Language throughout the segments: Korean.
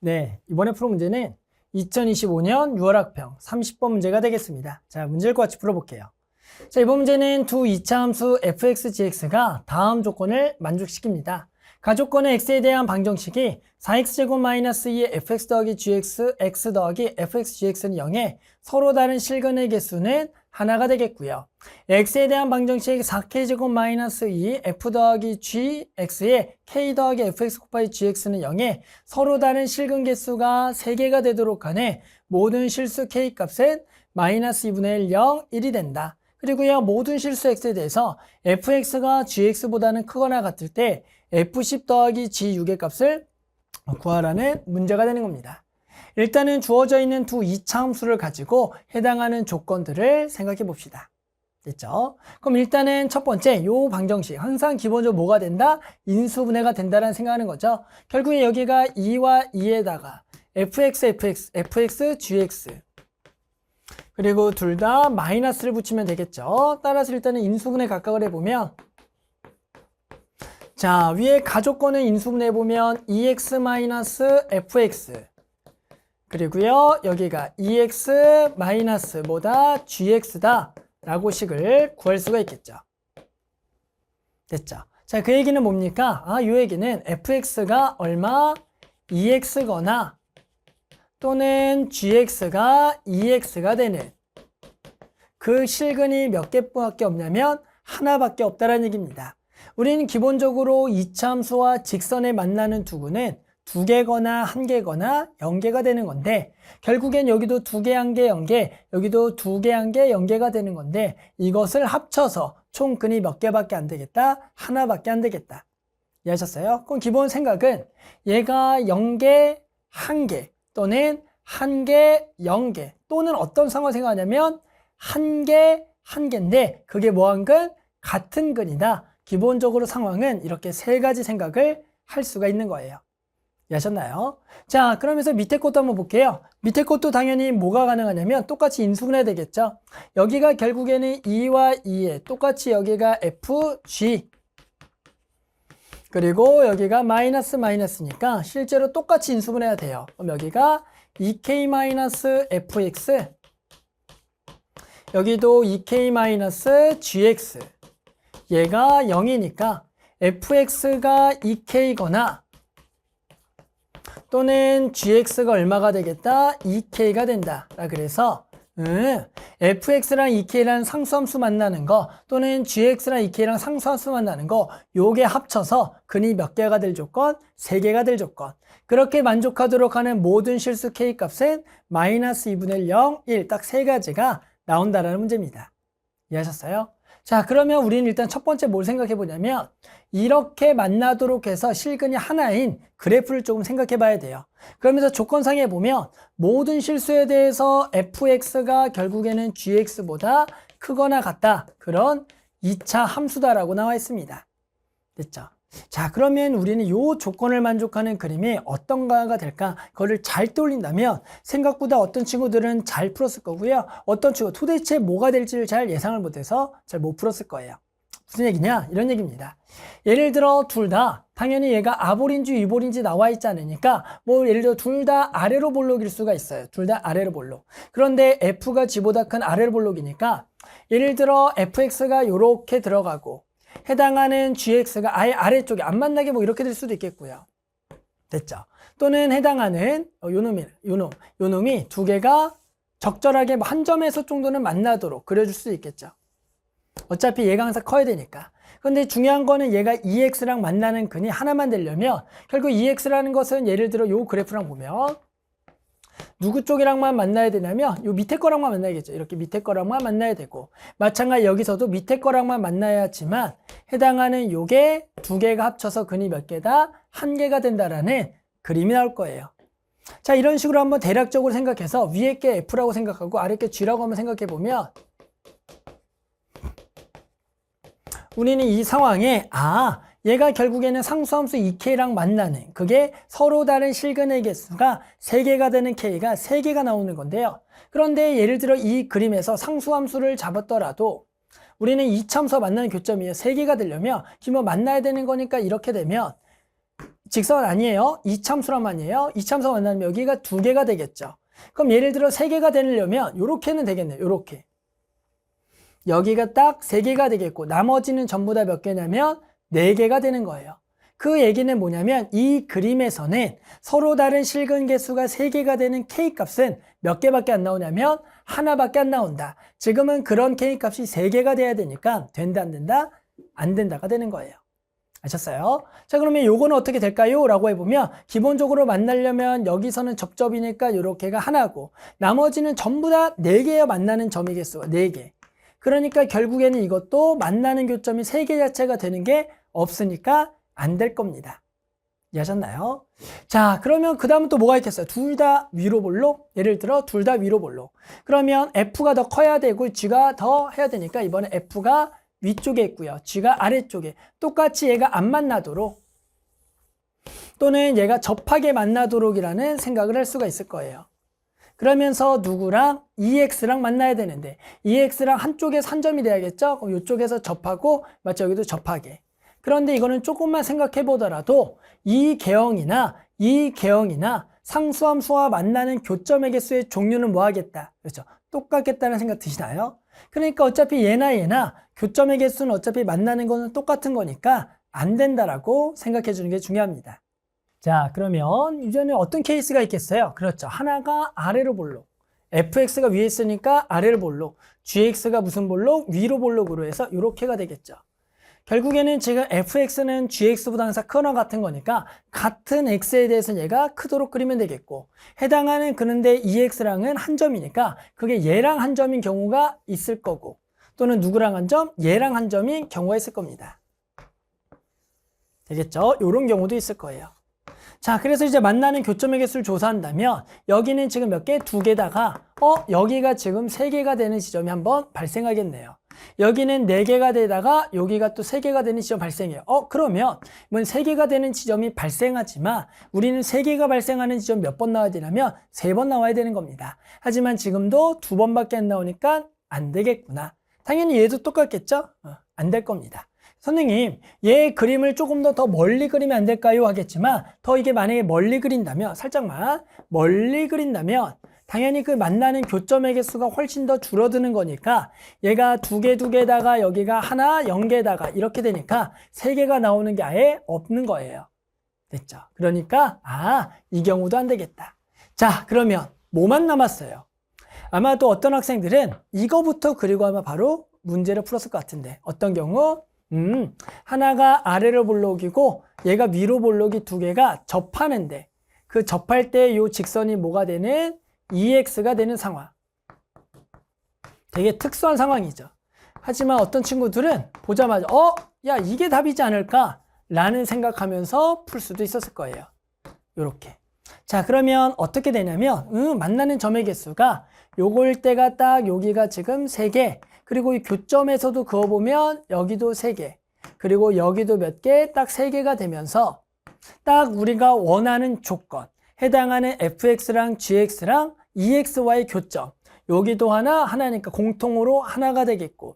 네, 이번에 풀 문제는 2025년 6월 학평 30번 문제가 되겠습니다. 자, 문제를 같이 풀어볼게요. 자, 이번 문제는 두 이차함수 fx, gx가 다음 조건을 만족시킵니다. 가조건의 x에 대한 방정식이 4x제곱-2의 fx 더하기 gx, x 더하기 fx, gx는 0에 서로 다른 실근의 개수는 하나가 되겠고요. x에 대한 방정식 4k제곱-2 f 더하기 gx의 k 더하기 fx 곱하기 gx는 0에 서로 다른 실근 개수가 3개가 되도록 하네 모든 실수 k 값은 마이너스 2분의 1, 0, 1이 된다. 그리고요, 모든 실수 x에 대해서 fx가 gx보다는 크거나 같을 때 f10 더하기 g6의 값을 구하라는 문제가 되는 겁니다. 일단은 주어져 있는 두 이차함수를 가지고 해당하는 조건들을 생각해 봅시다. 됐죠? 그럼 일단은 첫 번째 요 방정식 항상 기본적으로 뭐가 된다? 인수분해가 된다라는 생각하는 거죠. 결국에 여기가 2와 2에다가 fx, gx 그리고 둘 다 마이너스를 붙이면 되겠죠. 따라서 일단은 인수분해 각각을 해보면 자, 위에 가조건을 인수분해 해보면 2x-fx 그리고요, 여기가 2x- gx다 라고 식을 구할 수가 있겠죠. 됐죠? 자, 그 얘기는 뭡니까? 이 얘기는 fx가 얼마? 2x거나 또는 gx가 2x가 되는 그 실근이 몇 개밖에 없냐면 하나밖에 없다라는 얘기입니다. 우리는 기본적으로 이차함수와 직선에 만나는 두구는 2개거나 1개거나 0개가 되는 건데 결국엔 여기도 2개, 1개, 0개 여기도 2개, 1개, 0개가 되는 건데 이것을 합쳐서 총 근이 몇 개밖에 안 되겠다? 하나밖에 안 되겠다. 이해하셨어요? 그럼 기본 생각은 얘가 0개, 1개 또는 1개, 0개 또는 어떤 상황을 생각하냐면 1개, 1개인데 그게 뭐한 근? 같은 근이다. 기본적으로 상황은 이렇게 세 가지 생각을 할 수가 있는 거예요. 이해하셨나요? 자, 그러면서 밑에 것도 한번 볼게요. 밑에 것도 당연히 뭐가 가능하냐면 똑같이 인수분해야 되겠죠. 여기가 결국에는 2와 2에 똑같이 여기가 fg 그리고 여기가 마이너스니까 실제로 똑같이 인수분해야 돼요. 그럼 여기가 2k-fx 여기도 2k-gx 얘가 0이니까 fx가 2k거나 또는 gx가 얼마가 되겠다? 2k가 된다. 그래서 fx랑 2k랑 상수함수 만나는 거 또는 gx랑 2k랑 상수함수 만나는 거 요게 합쳐서 근이 몇 개가 될 조건? 3개가 될 조건. 그렇게 만족하도록 하는 모든 실수 k 값은 마이너스 2분의 1, 0, 1 딱 3가지가 나온다라는 문제입니다. 이해하셨어요? 자, 그러면 우리는 일단 첫 번째 뭘 생각해 보냐면 이렇게 만나도록 해서 실근이 하나인 그래프를 조금 생각해 봐야 돼요. 그러면서 조건상에 보면 모든 실수에 대해서 fx가 결국에는 gx보다 크거나 같다. 그런 2차 함수다라고 나와 있습니다. 됐죠? 자, 그러면 우리는 이 조건을 만족하는 그림이 어떤가가 될까? 그거를 잘 떠올린다면 생각보다 어떤 친구들은 잘 풀었을 거고요. 어떤 친구 도대체 뭐가 될지를 잘 예상을 못해서 잘 못 풀었을 거예요. 무슨 얘기냐? 이런 얘기입니다. 예를 들어 둘 다 당연히 얘가 아볼인지 위볼인지 나와 있지 않으니까 뭐 예를 들어 둘 다 아래로 볼록일 수가 있어요. 둘 다 아래로 볼록. 그런데 f가 g보다 큰 아래로 볼록이니까 예를 들어 fx가 이렇게 들어가고 해당하는 gx가 아예 아래쪽에 안 만나게 뭐 이렇게 될 수도 있겠고요. 됐죠? 또는 해당하는 요놈이 두 개가 적절하게 한 점에서 정도는 만나도록 그려줄 수 있겠죠. 어차피 얘가 항상 커야 되니까. 근데 중요한 거는 얘가 2x랑 만나는 근이 하나만 되려면 결국 2x라는 것은 예를 들어 요 그래프랑 보면 누구 쪽이랑만 만나야 되냐면 요 밑에 거랑만 만나야겠죠. 이렇게 밑에 거랑만 만나야 되고 마찬가지 여기서도 밑에 거랑만 만나야지만 해당하는 요게 두 개가 합쳐서 근이 몇 개다? 1개가 된다라는 그림이 나올 거예요. 자, 이런 식으로 한번 대략적으로 생각해서 위에 게 f라고 생각하고 아래 게 g라고 한번 생각해 보면 우리는 이 상황에 얘가 결국에는 상수함수 2k랑 만나는 그게 서로 다른 실근의 개수가 3개가 되는 k가 3개가 나오는 건데요. 그런데 예를 들어 이 그림에서 상수함수를 잡았더라도 우리는 이차함수와 만나는 교점이 3개가 되려면 기본 만나야 되는 거니까 이렇게 되면 직선 아니에요. 이참수란 말이에요. 이참수가 만나면 여기가 2개가 되겠죠. 그럼 예를 들어 3개가 되려면 요렇게는 되겠네요. 요렇게. 여기가 딱 3개가 되겠고 나머지는 전부 다 몇 개냐면 4개가 되는 거예요. 그 얘기는 뭐냐면 이 그림에서는 서로 다른 실근 개수가 3개가 되는 K값은 몇 개밖에 안 나오냐면 하나밖에 안 나온다. 지금은 그런 K값이 3개가 돼야 되니까 된다 안 된다? 안 된다가 되는 거예요. 아셨어요? 자, 그러면 요거는 어떻게 될까요? 라고 해보면 기본적으로 만나려면 여기서는 접점이니까 요렇게가 하나고 나머지는 전부 다 4개야 만나는 점의 개수가 4개. 그러니까 결국에는 이것도 만나는 교점이 3개 자체가 되는 게 없으니까 안 될 겁니다. 이해하셨나요? 자, 그러면 그 다음은 또 뭐가 있겠어요? 둘 다 위로 볼록? 예를 들어 둘 다 위로 볼록. 그러면 F가 더 커야 되고 G가 더 해야 되니까 이번에 F가 위쪽에 있고요. G가 아래쪽에. 똑같이 얘가 안 만나도록 또는 얘가 접하게 만나도록이라는 생각을 할 수가 있을 거예요. 그러면서 누구랑? EX랑 만나야 되는데 EX랑 한쪽에서 한 점이 돼야겠죠? 그럼 이쪽에서 접하고 맞죠? 여기도 접하게. 그런데 이거는 조금만 생각해 보더라도 이 개형이나 상수함수와 만나는 교점의 개수의 종류는 뭐 하겠다? 그렇죠? 똑같겠다는 생각 드시나요? 그러니까 어차피 얘나 교점의 개수는 어차피 만나는 거는 똑같은 거니까 안 된다라고 생각해 주는 게 중요합니다. 자, 그러면 이제는 어떤 케이스가 있겠어요? 그렇죠. 하나가 아래로 볼록, fx가 위에 있으니까 아래로 볼록, gx가 무슨 볼록? 위로 볼록으로 해서 이렇게가 되겠죠. 결국에는 지금 fx는 gx보다 항상 크거나 같은 거니까 같은 x에 대해서는 얘가 크도록 그리면 되겠고 해당하는 그런데 ex랑은 한 점이니까 그게 얘랑 한 점인 경우가 있을 거고 또는 누구랑 한 점? 얘랑 한 점인 경우가 있을 겁니다. 되겠죠? 이런 경우도 있을 거예요. 자, 그래서 이제 만나는 교점의 개수를 조사한다면 여기는 지금 몇 개? 2개다가 여기가 지금 3개가 되는 지점이 한번 발생하겠네요. 여기는 4개가 되다가 여기가 또 3개가 되는 지점 발생해요. 그러면 이번 3개가 되는 지점이 발생하지만 우리는 3개가 발생하는 지점 몇 번 나와야 되냐면 3번 나와야 되는 겁니다. 하지만 지금도 2번밖에 안 나오니까 안 되겠구나. 당연히 얘도 똑같겠죠? 안 될 겁니다. 선생님, 얘 그림을 조금 더 멀리 그리면 안 될까요? 하겠지만 더 이게 만약에 멀리 그린다면 살짝만 멀리 그린다면 당연히 그 만나는 교점의 개수가 훨씬 더 줄어드는 거니까 얘가 2개다가 여기가 하나 0개다가 이렇게 되니까 3개가 나오는 게 아예 없는 거예요. 됐죠? 그러니까 이 경우도 안 되겠다. 자, 그러면 뭐만 남았어요? 아마 또 어떤 학생들은 이거부터 그리고 아마 바로 문제를 풀었을 것 같은데 어떤 경우? 하나가 아래로 볼록이고 얘가 위로 볼록이 2개가 접하는데 그 접할 때 이 직선이 뭐가 되는? EX가 되는 상황. 되게 특수한 상황이죠. 하지만 어떤 친구들은 보자마자 야 이게 답이지 않을까? 라는 생각하면서 풀 수도 있었을 거예요. 요렇게. 자, 그러면 어떻게 되냐면 만나는 점의 개수가 요걸 때가 딱 여기가 지금 3개 그리고 이 교점에서도 그어보면 여기도 3개 그리고 여기도 몇 개? 딱 3개가 되면서 딱 우리가 원하는 조건 해당하는 fx랑 gx랑 exy의 교점 여기도 하나니까 공통으로 하나가 되겠고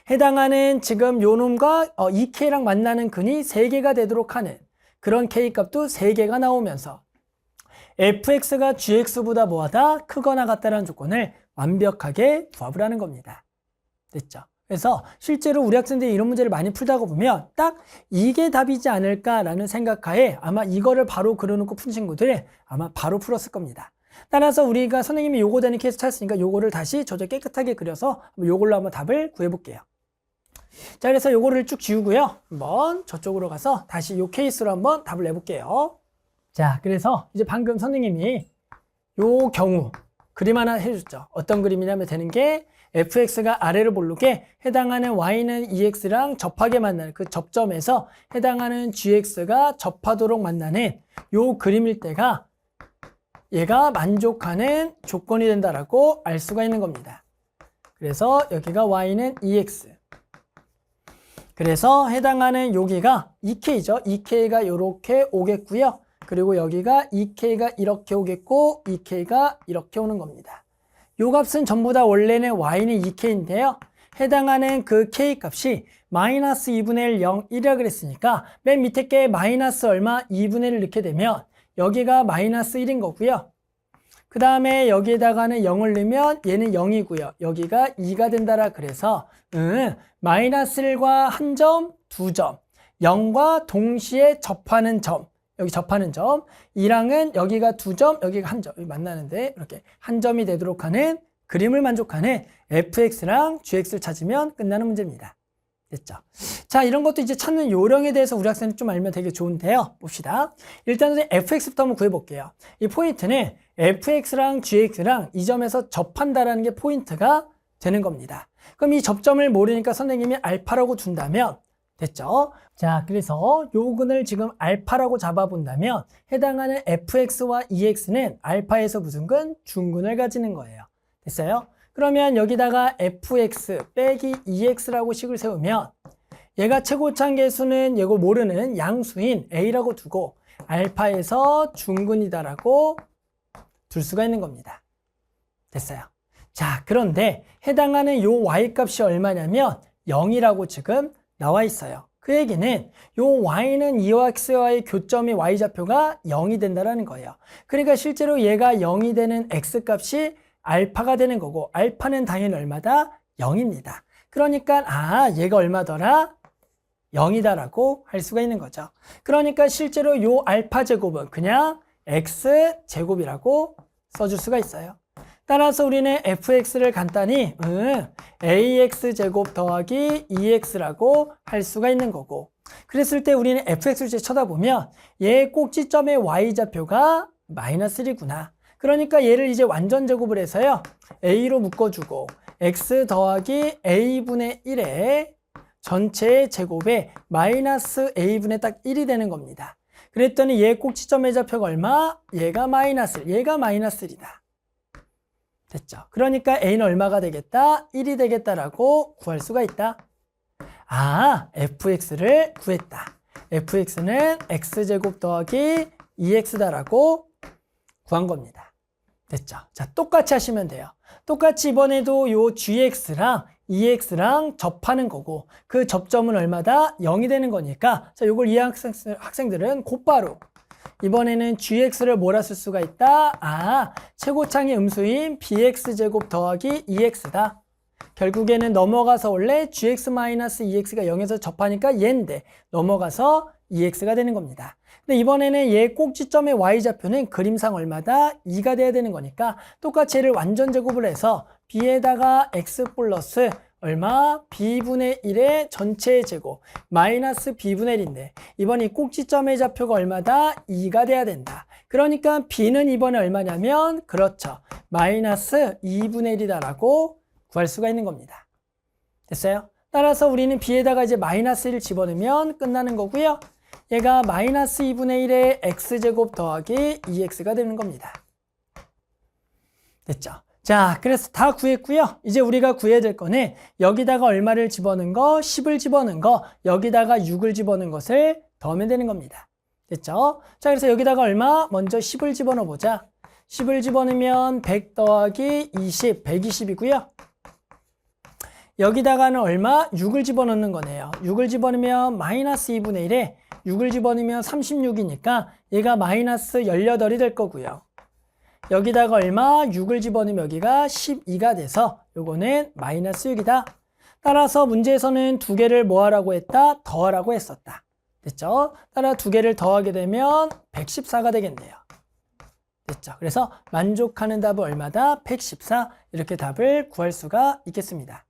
해당하는 지금 요 놈과 EK랑 만나는 근이 3개가 되도록 하는 그런 K값도 3개가 나오면서 fx가 gx보다 뭐하다? 크거나 같다라는 조건을 완벽하게 부합을 하는 겁니다. 됐죠? 그래서 실제로 우리 학생들이 이런 문제를 많이 풀다가 보면 딱 이게 답이지 않을까라는 생각하에 아마 이거를 바로 그려놓고 푼 친구들 아마 바로 풀었을 겁니다. 따라서 우리가 선생님이 요거 되는 케이스 찾았으니까 요거를 다시 저저 깨끗하게 그려서 요걸로 한번 답을 구해볼게요. 자, 그래서 요거를 쭉 지우고요. 한번 저쪽으로 가서 다시 요 케이스로 한번 답을 내볼게요. 자, 그래서 이제 방금 선생님이 요 경우 그림 하나 해줬죠. 어떤 그림이냐면 되는 게 fx가 아래로 볼록에 해당하는 y는 ex랑 접하게 만나는 그 접점에서 해당하는 gx가 접하도록 만나는 요 그림일 때가 얘가 만족하는 조건이 된다라고 알 수가 있는 겁니다. 그래서 여기가 y는 ex 그래서 해당하는 여기가 2k죠. 2k가 이렇게 오겠고요. 그리고 여기가 2k가 이렇게 오겠고 2k가 이렇게 오는 겁니다. 요 값은 전부 다 원래는 y는 2k인데요. 해당하는 그 k 값이 마이너스 2분의 1, 0, 1이라 그랬으니까 맨 밑에 게 마이너스 얼마? 2분의 1을 넣게 되면 여기가 마이너스 1인 거고요. 그 다음에 여기에다가는 0을 넣으면 얘는 0이고요. 여기가 2가 된다라 그래서 마이너스 1과 한 점, 두 점, 0과 동시에 접하는 점, 여기 접하는 점, 2랑은 여기가 두 점, 여기가 한 점, 여기 만나는데 이렇게 한 점이 되도록 하는 그림을 만족하는 fx랑 gx를 찾으면 끝나는 문제입니다. 됐죠? 자, 이런 것도 이제 찾는 요령에 대해서 우리 학생이 좀 알면 되게 좋은데요. 봅시다. 일단은 fx부터 한번 구해볼게요. 이 포인트는 fx랑 gx랑 이 점에서 접한다라는 게 포인트가 되는 겁니다. 그럼 이 접점을 모르니까 선생님이 알파라고 둔다면 됐죠? 자, 그래서 요 근을 지금 알파라고 잡아본다면 해당하는 fx와 ex는 알파에서 무슨 근? 중근을 가지는 거예요. 됐어요? 그러면 여기다가 fx 빼기 ex라고 식을 세우면 얘가 최고차항 계수는 이거 모르는 양수인 a라고 두고 알파에서 중근이다라고 둘 수가 있는 겁니다. 됐어요? 자, 그런데 해당하는 요 y값이 얼마냐면 0이라고 지금 나와 있어요. 그 얘기는 요 y는 2와 x와의 교점이 y좌표가 0이 된다는 거예요. 그러니까 실제로 얘가 0이 되는 x값이 알파가 되는 거고 알파는 당연히 얼마다? 0입니다. 그러니까 얘가 얼마더라? 0이다라고 할 수가 있는 거죠. 그러니까 실제로 요 알파 제곱은 그냥 x 제곱이라고 써줄 수가 있어요. 따라서 우리는 fx를 간단히 ax 제곱 더하기 2x라고 할 수가 있는 거고, 그랬을 때 우리는 fx를 쳐다보면 얘 꼭지점의 y좌표가 마이너스 1이구나. 그러니까 얘를 이제 완전 제곱을 해서요 a로 묶어주고 x 더하기 a분의 1에 전체의 제곱에 마이너스 a분의 딱 1이 되는 겁니다. 그랬더니 얘 꼭지점의 좌표가 얼마? 얘가 마이너스 1, 얘가 마이너스 1이다. 됐죠? 그러니까 a는 얼마가 되겠다? 1이 되겠다라고 구할 수가 있다. fx를 구했다. fx는 x제곱 더하기 2x다라고 구한 겁니다. 됐죠? 자, 똑같이 하시면 돼요. 똑같이 이번에도 요 gx랑 2x랑 접하는 거고 그 접점은 얼마다? 0이 되는 거니까 자, 요걸 이해한 학생들은 곧바로 이번에는 gx를 뭐라 쓸 수가 있다? 최고창의 음수인 bx제곱 더하기 2x다. 결국에는 넘어가서 원래 gx-2x가 0에서 접하니까 얘인데 넘어가서 2x가 되는 겁니다. 근데 이번에는 얘 꼭지점의 y좌표는 그림상 얼마다? 2가 돼야 되는 거니까 똑같이 얘를 완전 제곱을 해서 b에다가 x 플러스 얼마? b분의 1의 전체의 제곱 마이너스 b분의 1인데 이번 이 꼭지점의 좌표가 얼마다? 2가 돼야 된다. 그러니까 b는 이번에 얼마냐면 그렇죠. 마이너스 2분의 1이다라고 구할 수가 있는 겁니다. 됐어요? 따라서 우리는 b에다가 이제 마이너스 1을 집어넣으면 끝나는 거고요. 얘가 마이너스 2분의 1의 x제곱 더하기 2x가 되는 겁니다. 됐죠? 자, 그래서 다 구했고요. 이제 우리가 구해야 될 거는 여기다가 얼마를 집어넣은 거, 10을 집어넣은 거, 여기다가 6을 집어넣은 것을 더하면 되는 겁니다. 됐죠? 자, 그래서 여기다가 얼마? 먼저 10을 집어넣어 보자. 10을 집어넣으면 100 더하기 20, 120이고요. 여기다가는 얼마? 6을 집어넣는 거네요. 6을 집어넣으면 마이너스 2분의 1에 6을 집어넣으면 36이니까 얘가 마이너스 18이 될 거고요. 여기다가 얼마? 6을 집어넣으면 여기가 12가 돼서 요거는 마이너스 6이다. 따라서 문제에서는 두 개를 뭐 하라고 했다? 더하라고 했었다. 됐죠? 따라 두 개를 더하게 되면 114가 되겠네요. 됐죠? 그래서 만족하는 답은 얼마다? 114. 이렇게 답을 구할 수가 있겠습니다.